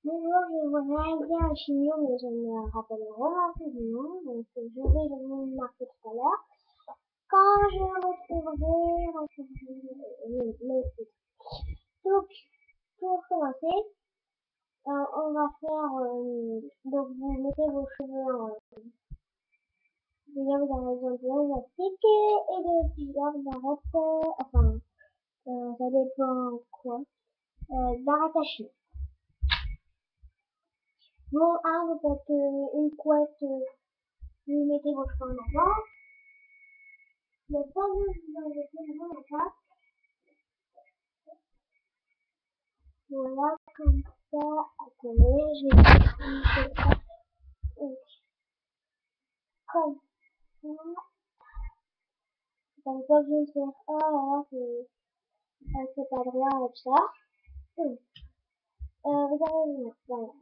Bonjour, je voudrais dire un chignon, mais je me rappelle vraiment plus du nom, donc je vais le marquer tout à l'heure. Quand je retrouverai le titre. Donc, pour commencer, on va faire, donc vous mettez vos cheveux en, déjà vous avez besoin de l'élastique et de plusieurs barrettes, enfin, ça dépend quoi, barrettes à cheveux. Bon, vous faites une couette, vous mettez vos cheveux en avant. Le fameux, vous en mettez vraiment en face. Voilà, comme ça. Attendez, je vais faire ça. Comme ça. Comme ça, je vais faire, oh là là, c'est pas droit avec ça. Vous avez, voilà.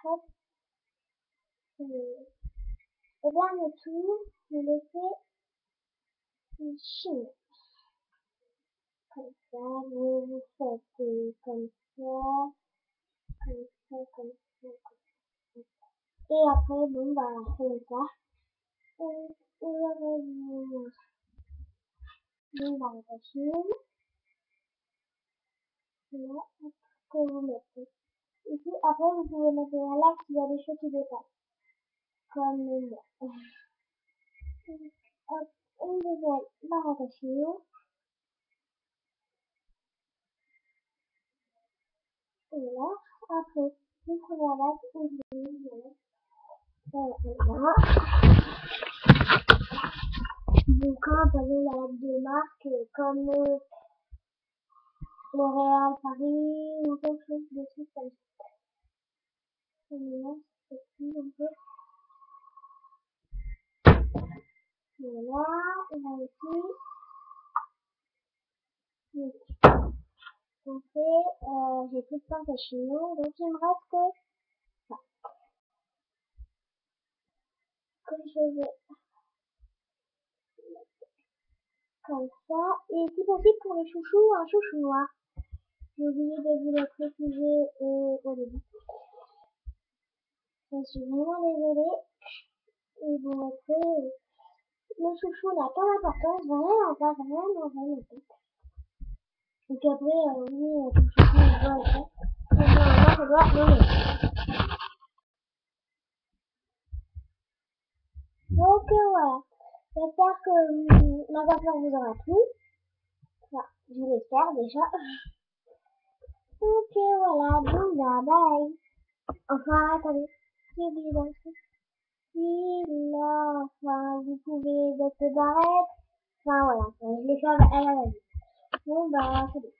Hop. Et bien, le tout, vous laissez une chine. Comme ça, vous faites comme ça, comme ça, comme ça, comme ça. Et après, bon, bah, comme ça. Vous avez une barre de chine. Là, que vous mettez. Ici, après, vous pouvez mettre un lac s'il y a des choses qui dépassent. Comme moi. Hop, une deuxième barre de chine. Et là, après, vous prenez un lac et vous mettez. Voilà. Donc, quand vous avez la lac de marque, comme L'Oréal Paris ou quelque chose de trucs comme ça. Et là, c'est plus un peu. Voilà, et là aussi. Donc, j'ai plus de pince à chignon, donc il me reste que ça. Que je vais comme ça. Et si possible pour les chouchous, un chouchou noir. J'ai oublié de vous le préciser au début. Je suis vraiment désolée. Et vous mettrez le chouchou n'a pas d'importance, vraiment pas, vraiment pas. Donc après, oui, tout chouchou, il doit être fait. Donc normalement, ça doit le mettre. Donc voilà. J'espère que ma coiffure vous aura plu. Enfin, je l'espère déjà. Donc voilà, bon bah bye. Enfin, attendez, j'ai oublié d'un truc. Si là, enfin, vous pouvez mettre des barrettes. Enfin voilà, je l'ai fait à la va-vite. Bon bah, c'est bon.